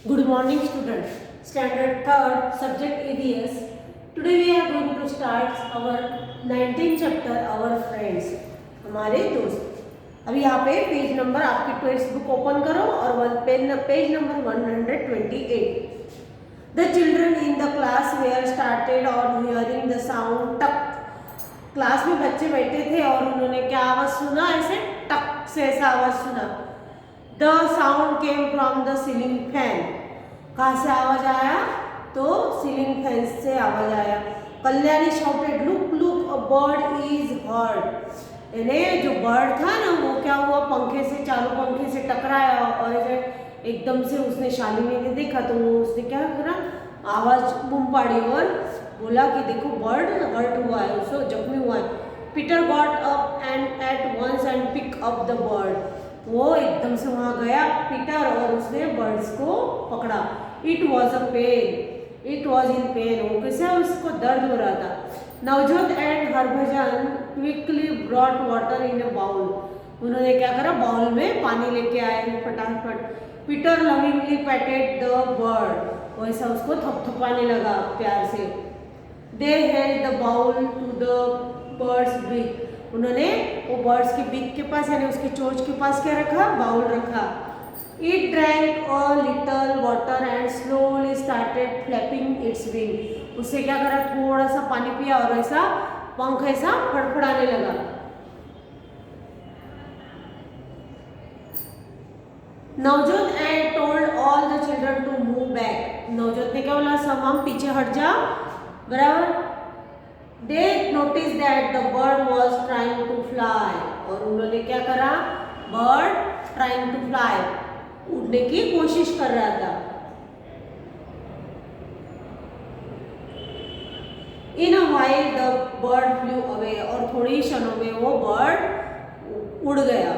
Good morning students. Standard 3rd subject EVS. Today we are going to start our 19th chapter our friends. हमारे दोस्त. अभी यहाँ पे page number आपकी text book open करो और page number 128. The children in the class were started on hearing the sound टक. Class में बच्चे बैठे थे और उन्होंने क्या आवाज सुना, ऐसे टक से ऐसा आवाज सुना. The sound came from the ceiling fan. कहाँ से आवाज आया? तो सीलिंग फैन से आवाज आया. Kalyani shouted, look look a bird is heard. यानी जो बर्ड था ना वो क्या हुआ, पंखे से, चालू पंखे से टकराया और एकदम से उसने शालिनी ने देखा तो उसने क्या करा, आवाज बूम पाड़ी और बोला कि देखो बर्ड हर्ट हुआ है, उसको जख्मी हुआ है. Peter got up and at once and pick up the bird. वो एकदम से वहाँ गया पीटर और उसने बर्ड्स को पकड़ा. It was a pain, it was in pain. वो कैसे उसको दर्द हो रहा था. Navjot and Harbhajan quickly brought water in a bowl. उन्होंने क्या करा, बाउल में पानी लेके आए फटाफट. Peter lovingly patted the bird. वैसा उसको थपथपाने लगा प्यार से. They held the bowl to the bird's beak. उन्होंने वो बर्ड्स के बीक के पास यानी उसकी चोंच के पास क्या रखा, बाउल रखा. It drank a little water and slowly started flapping it's wing. उससे क्या करा, थोड़ा सा पानी पिया और ऐसा पंख ऐसा फड़फड़ाने लगा. Navjot and told all the children to move back. Navjot ने क्या बोला, सब हम पीछे हट जाओ, बराबर. They noticed that the bird was trying to fly. और उन्होंने क्या करा, bird trying to fly, उड़ने की कोशिश कर रहा था. In a while the bird flew away. और थोड़ी क्षणों में वो bird उड़ गया.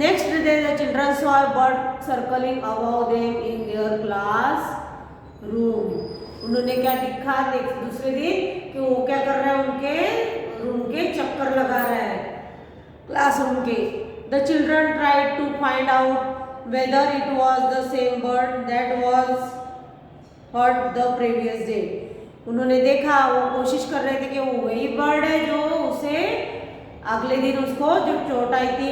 Next day the children saw a bird circling above them in their class room. उन्होंने क्या दिखा दूसरे दिन कि वो क्या कर रहा है, उनके रूम के चक्कर लगा रहा है क्लासरूम के. The children tried to find out whether it was the same bird that was hurt the previous day. उन्होंने देखा, वो कोशिश कर रहे थे कि वो वही बर्ड है जो उसे अगले दिन उसको जो चोट आई थी.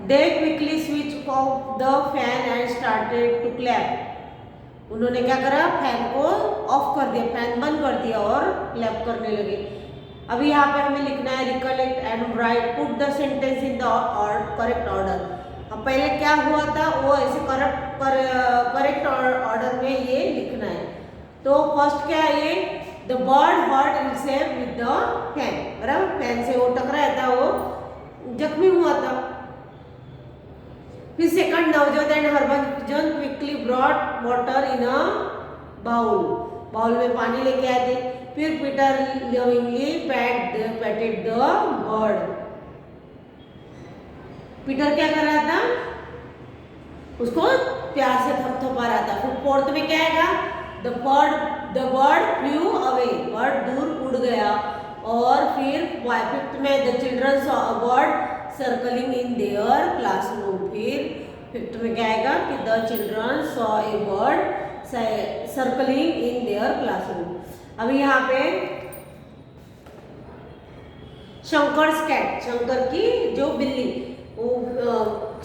They quickly switch off the fan and started to clap. उन्होंने क्या करा, फैन को ऑफ कर दिया, फैन बंद कर दिया और क्लैप करने लगे. अभी यहाँ पे हमें लिखना है recollect and right, put the sentence in the correct order. अब पहले क्या हुआ था वो ऐसे करेक्ट ऑर्डर में ये लिखना है. तो फर्स्ट क्या है, ये the bird hurt himself with the fan, बराबर. फैन से वो टकराया था, वो जख्मी हुआ था. फिर second, Navjot and Harbhajan quickly brought water in a bowl. Bowl में पानी लेके आए थे. फिर Peter lovingly patted the bird. Peter क्या कर रहा था, उसको प्यार से थपथपा रहा था. फिर फोर्थ में क्या आएगा, the bird flew away. Bird दूर उड़ गया. और फिर फिफ्थ में the children saw a bird circling in their classroom. फिर फिफ्थ में क्या आएगा कि the children saw a bird circling in their classroom. अभी यहाँ पे शंकर्स कैट, शंकर की जो बिल्ली.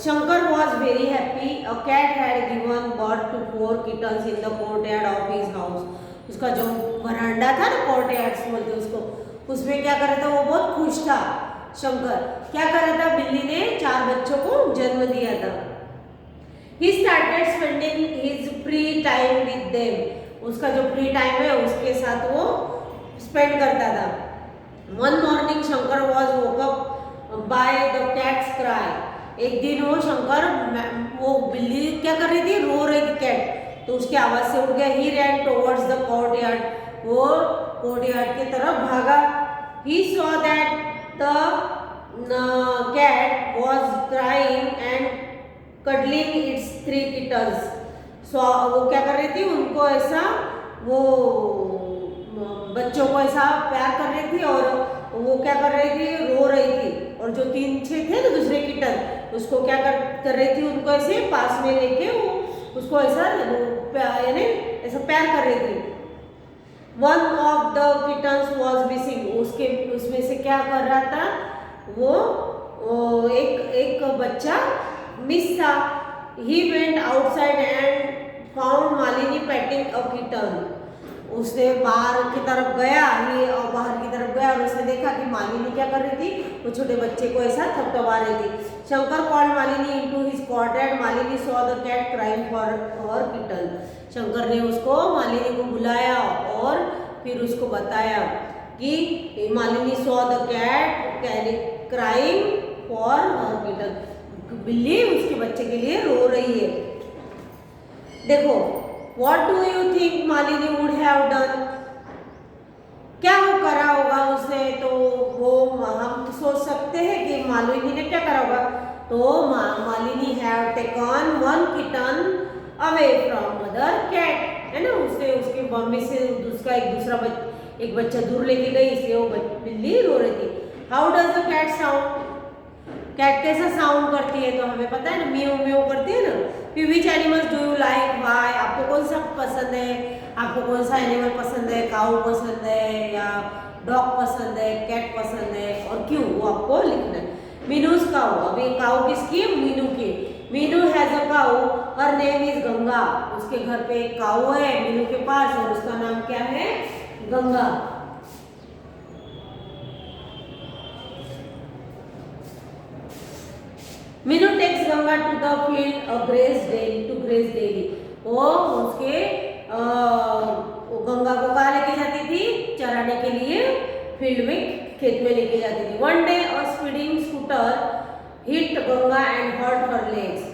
Shankar was very happy. A cat had given birth to 4 kittens in the courtyard of his house. उसका जो वरांडा था ना, कोर्टयार्ड बोलते उसको, उसमें क्या कर रहा था, वो बहुत खुश था. शंकर क्या कर रहा था, बिल्ली ने 4 बच्चों को जन्म दिया था. He started spending his free time with them. उसका जो फ्री टाइम है उसके साथ वो स्पेंड करता था. One morning Shankar was woke up by the cat's cry. एक दिन वो शंकर, वो बिल्ली क्या कर रही थी, रो रही थी कैट, तो उसकी आवाज से उठ गया. He ran towards the courtyard. वो कोर्टयार्ड की तरफ भागा. He saw that the cat was crying and cuddling its 3 kittens. So वो क्या कर रही थी, उनको ऐसा, वो बच्चों को ऐसा प्यार कर रही थी और वो क्या कर रही थी, रो रही थी. और और जो 3-6 थे ना दूसरे किटन, उसको क्या कर रही थी, उनको ऐसे पास में लेके वो उसको ऐसा यानी ऐसा प्यार कर रही थी। One of the kittens was missing, उसमें से क्या कर रहा था, वो एक बच्चा मिस था। He went outside and found Malini painting a kitten, उसने बाहर की तरफ गया, ये और बाहर की तरफ गया और उसने देखा कि मालिनी क्या कर रही थी, वो छोटे बच्चे को ऐसा थपथपा रही थी। Shankar called Malini into his cot and Malini saw the cat crying for her kitten, Shankar ने उसको मालिनी को बुलाया और फिर उसको बताया कि Malini saw the cat crying for her kitten, बिल्ली उसके बच्चे के लिए रो रही है। देखो, What do you think Malini would have done? क्या वो करा होगा उसे, तो वो हम तो सोच सकते हैं कि मालिनी ने क्या करा होगा, तो Malini have taken one kitten away from mother cat, है ना, उससे उसके मम्मी से उसका एक बच्चा दूर लेके गई, इसलिए वो बिल्ली रो रही थी। How does the cat sound? Cat कैसा साउंड करती है, तो हमें पता है ना, म्यू म्यू करती है ना। फिर which animals do you like, why, आपको कौन सा पसंद है, आपको कौन सा एनिमल पसंद है, काऊ पसंद है या डॉग पसंद है, कैट पसंद है और क्यों, वो आपको लिखना है। मीनूज काऊ, अभी काऊ किसकी है, मीनू की। Meenu has a cow, her name is Ganga, उसके घर पे एक काऊ है मीनू के पास और उसका नाम क्या है, Ganga. Meenu takes Ganga to the field to graze daily, वो उसके गंगा को कहाँ लेके जाती थी, चराने के लिए फील्ड में, खेत में लेके जाती थी। One day a speeding scooter hit Ganga and hurt her legs,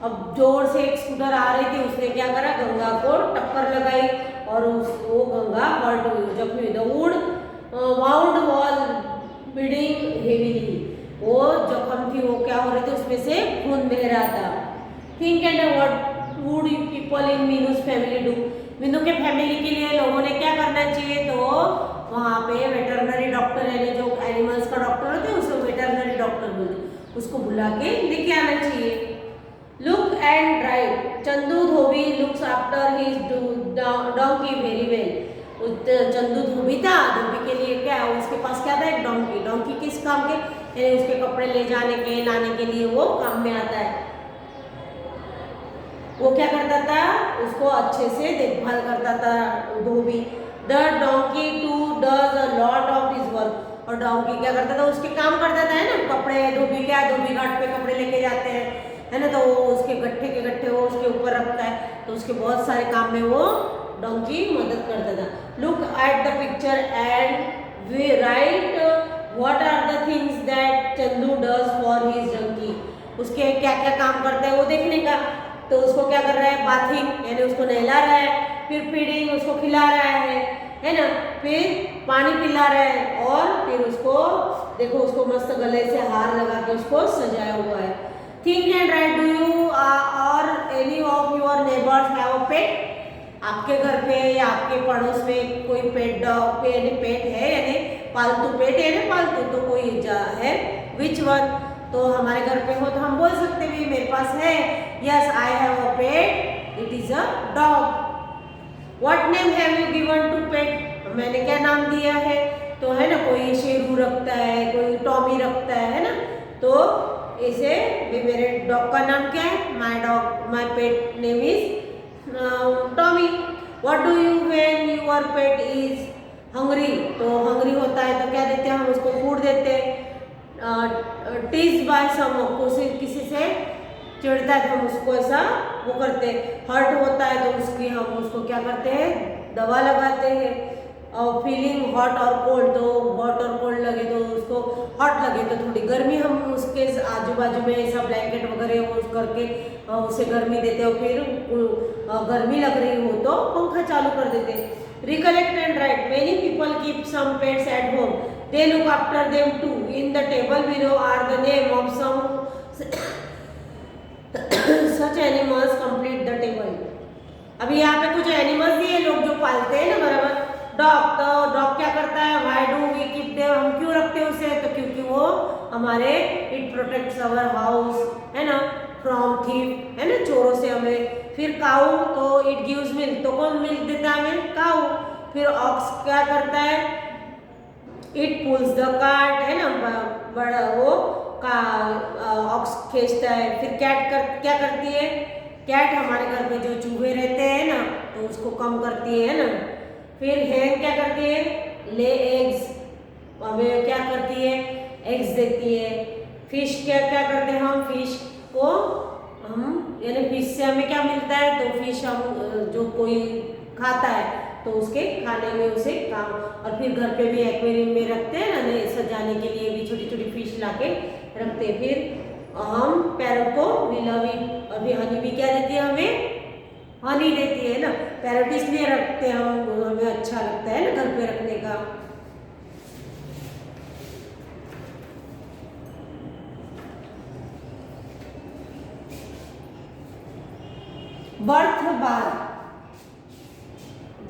अब जोर से एक स्कूटर आ रही थी, उसने क्या करा, गंगा को टक्कर लगाई और वो गंगा हर्ट हुई, जख्मी हुई। The wood wound was bleeding heavily, वो जख्म थी, वो क्या हो रहे थे, उसमें से खून बह रहा था। Think and what would you people in Meenu's family do, Meenu के फैमिली के लिए लोगों ने क्या करना चाहिए, तो वहाँ पे वेटरनरी डॉक्टर यानी जो एनिमल्स का डॉक्टर होते हैं उसको वेटरनरी डॉक्टर बोलते, उसको बुला के लेके आना चाहिए। Look and write, Chandu dhobi looks after his donkey very well, Chandu धोबी था, धोबी के लिए क्या, उसके पास क्या था, एक डोंकी। डोंकी किस काम के, यानी उसके कपड़े ले जाने के लाने के लिए वो काम में आता है। वो क्या करता था, उसको अच्छे से देखभाल करता था धोबी। The donkey too does a lot of his work, और डोंकी क्या करता था, उसके काम करता था, है ना, कपड़े, धोबी क्या, धोबी घाट पे कपड़े लेके जाते हैं, है ना, तो वो उसके गट्ठे के गट्ठे वो उसके ऊपर रखता है, तो उसके बहुत सारे काम में वो डोंकी मदद करता था। Look at the picture and we write what are the things that Chandu does for his donkey, उसके क्या क्या काम करता है वो देखने का। तो उसको क्या कर रहा है, बाथिंग यानी उसको नहला रहा है, फिर फीडिंग उसको खिला रहा है ना, फिर पानी पिला रहा है और फिर उसको देखो, उसको मस्त गले से हार लगा के उसको सजाया हुआ है। Think and write, do you or any of your neighbours have a pet, आपके घर पे या आपके पड़ोस में कोई पेट डॉग पे यानी पेट है, यानी पालतू पेट है ना, पालतू तो कोई है, विच वन, तो हमारे घर पे हो तो हम बोल सकते भी मेरे पास है, yes I have a pet, it is a dog. What name have you given to pet, मैंने क्या नाम दिया है, तो है ना, कोई शेरू रखता है, कोई टॉमी रखता है ना, तो इसे भी मेरे डॉग का नाम क्या है, my pet name is Tommy. What do you when your pet is hungry, तो हंग्री होता है तो क्या देते हैं, हम उसको फूड देते हैं। टीज बाय सम, किसी से चिढ़ता है तो हम उसको ऐसा वो करते हैं। हर्ट होता है तो हम उसको क्या करते हैं, दवा लगाते हैं। और फीलिंग हॉट और कोल्ड, तो हॉट और कोल्ड लगे तो उसको, हॉट लगे तो थोड़ी गर्मी हम उसके आजू बाजू में ऐसा ब्लैंकेट वगैरह वो करके उसे गर्मी देते हो, फिर गर्मी लग रही हो तो पंखा चालू कर देते। Recollect and write, many people keep some pets at home, they look after them too, in the table below are the name of some such animals complete the table. अभी यहाँ पे कुछ एनिमल्स दिए लोग जो पालते हैं ना, बराबर, डॉग, तो डॉग क्या करता है, why do we keep them, हम क्यों रखते हैं उसे, तो क्योंकि वो हमारे, इट प्रोटेक्ट्स अवर हाउस, है ना, फ्रॉम थीफ, है ना, चोरों से हमें। फिर काऊ, तो इट गिव्स मिल्क, तो कौन मिल्क देता है हमें, काऊ। फिर ऑक्स क्या करता है, इट पुल्स द कार्ट, है ना, बड़ा वो का ऑक्स खींचता है। फिर कैट क्या करती है, कैट हमारे घर में जो चूहे रहते हैं ना, तो उसको कम करती है ना। फिर हैन क्या करती है, ले एग्स, हमें क्या करती है, एग्स देती है। फिश क्या क्या करते हैं हम, फिश को हम, यानी फिश से हमें क्या मिलता है, तो फिश हम जो कोई खाता है तो उसके खाने में उसे काम। और फिर घर पे भी एक्वेरियम में रखते हैं ना, सजाने के लिए भी छोटी छोटी फिश लाके रखते हैं। फिर हम पैरट को विलावी, अभी हनी भी क्या देती है हमें, हनी देती है ना। पैरट इसलिए रखते हैं हम, हमें अच्छा लगता है ना घर पे रखने का। Bird bath,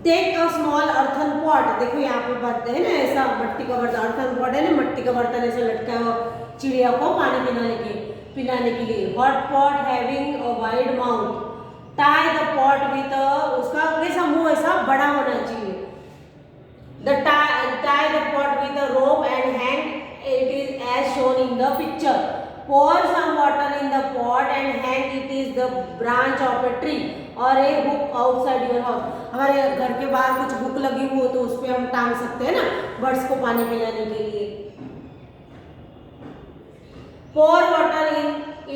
take a small earthen pot, देखो यहाँ पे बात है ना, ऐसा मट्टी का बर्तन, अर्थन पॉट है ना, मट्टी का बर्तन ऐसा लटका हुआ चिड़िया को पानी पिलाने के लिए। Hot pot having a wide mouth, tie the pot with, उसका कैसा मुंह ऐसा बड़ा होना चाहिए। The tie the pot with a rope and hang it is as shown in the picture. Pour some water in the pot and hang it is the branch of a tree or a hook outside your house. हमारे घर के बाहर कुछ hook लगी हुई हो तो उस पे हम टांग सकते हैं ना बर्ड्स को पानी पिलाने के लिए। pour water in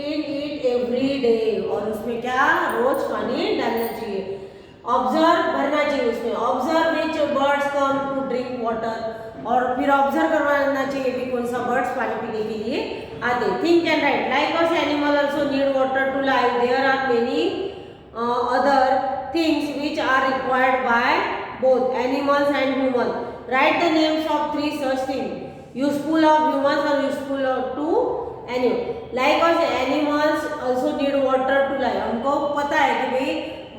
it every day, और उसमें क्या रोज पानी डालना चाहिए। ऑब्जर्व भरना चाहिए उसमें, observe which birds come to drink water, और फिर ऑब्जर्व करवाना चाहिए कि कौन सा बर्ड्स पानी पीने के लिए आते। Think and write, like us animal also need water to live, there are many other things which are required by both animals and human. Write the names of 3 such things useful of humans or useful to animal. Like us animals also need water to live, हमको पता है कि भाई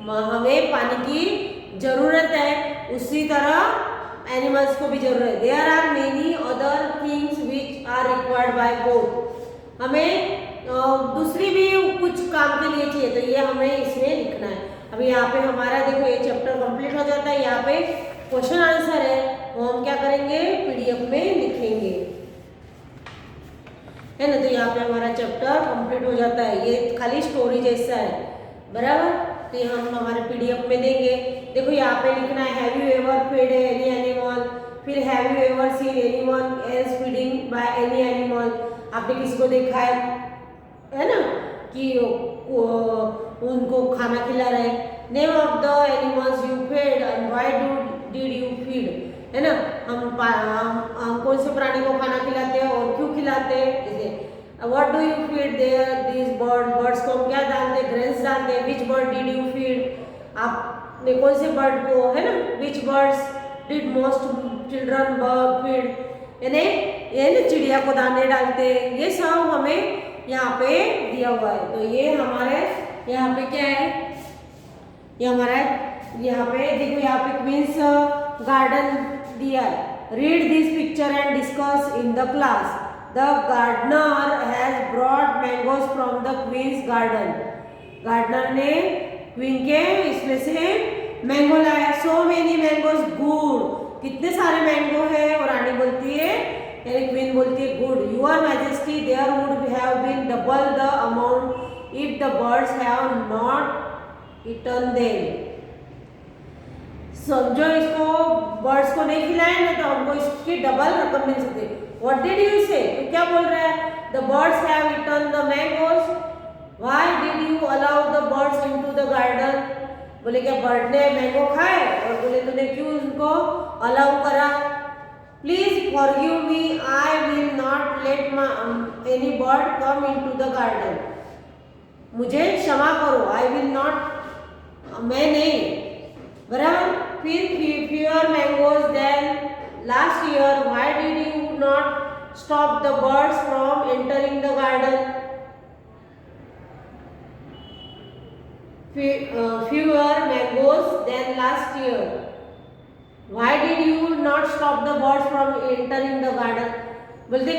हमें पानी की जरूरत है, उसी तरह एनिमल्स को भी जरूरत है। There are many other things which are required by both, हमें दूसरी भी कुछ काम के लिए चाहिए, तो ये हमें इसमें लिखना है। अभी यहाँ पे हमारा देखो ये चैप्टर कंप्लीट हो जाता है, यहाँ पे क्वेश्चन आंसर है, वो हम क्या करेंगे पीडीएफ में लिखेंगे, है ना। तो यहाँ पे हमारा चैप्टर कंप्लीट हो जाता है, ये खाली स्टोरी जैसा है, बराबर। तो ये हम हमारे पीडीएफ में देंगे। देखो यहाँ पे लिखना है have you ever feed any animal, फिर have you ever seen anyone else feeding by any animal, आपने किसी को देखा है ना कि उनको खाना खिला रहे। Name of the animals you feed and why did you feed, है ना, हम कौन से प्राणी को खाना खिलाते हैं और क्यों खिलाते हैं। What do you feed there this birds को हम क्या डालते हैं, ग्रेन्स डालते हैं। विच बर्ड डिड यू फीड, आपने कौन से बर्ड को, है ना, विच birds did most children feed, यानी चिड़िया को दाने डालते हैं। ये सब हमें यहाँ पे दिया हुआ है। तो ये हमारे यहाँ पे क्या है, ये हमारा यहाँ पे देखो, यहाँ पे क्वींस गार्डन दिया है। Read this picture and discuss in the class. The gardener has brought mangoes from the queen's garden, gardener ने क्वीन के इसमें से मैंगो लाया। सो मेनी मैंगोज गुड, कितने सारे मैंगो है, और रानी बोलती है, यानी क्वीन बोलती है good. Your majesty there would have been double the amount if the birds have not eaten them. समझो इसको, बर्ड्स को नहीं खिलाए ना तो हमको इसकी डबल रकम मिल सकती है। व्हाट डिड यू से, तो क्या बोल रहा है, the birds have eaten the mangoes, why did you allow the birds into the garden, बोले क्या बर्ड ने मैंगो खाए, और बोले तूने क्यों उनको अलाउ करा। Please forgive me, I will not let any bird come into the garden, मुझे क्षमा करो, आई विल नॉट, मैं नहीं, बराबर। फिर fewer mangoes than last year, why did you not stop the birds from entering the garden? Fewer mangoes than last year, why did you not stop the birds from entering the garden? बोलते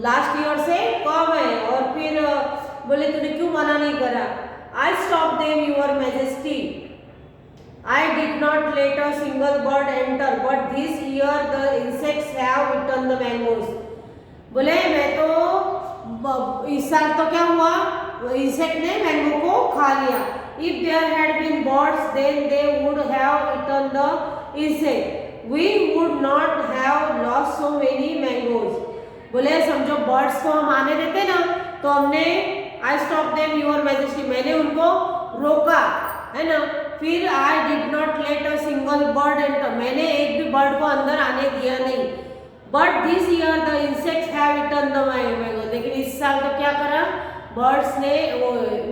last year से कम है, और फिर बोले तूने क्यों मना नहीं करा? I stop them your majesty, I did not let a single bird enter, but this year the insects have eaten the mangoes. बोले मैं तो इस साल तो क्या हुआ, इंसेक्ट ने मैंगो को खा लिया। If there had been birds then they would have eaten the insect, we would not have lost so many mangoes। बोले समझो बर्ड्स को हम आने देते ना, तो हमने I stop them your majesty, मैंने उनको रोका, है ना। फिर I did not let a single bird enter, मैंने एक भी बर्ड को अंदर आने दिया नहीं। But this year the insects have eaten the mango, लेकिन इस साल तो क्या करा, बर्ड्स ने, वो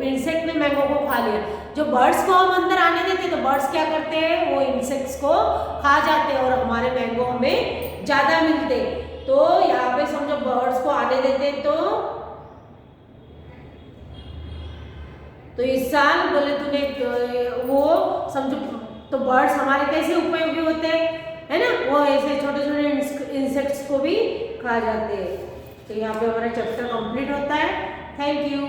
इंसेक्ट ने मैंगो को खा लिया। जो बर्ड्स को हम अंदर आने देते तो बर्ड्स क्या करते हैं, वो इंसेक्ट्स को खा जाते और हमारे मैंगो हमें ज़्यादा मिलते। तो यहाँ पे समझो बर्ड्स को आने देते तो इस साल बोले तूने वो समझो, तो बर्ड्स हमारे कैसे उपयोगी होते हैं, है ना, वो ऐसे छोटे छोटे इंसेक्ट्स को भी खा जाते हैं। तो यहाँ पे हमारा चैप्टर कंप्लीट होता है। Thank you.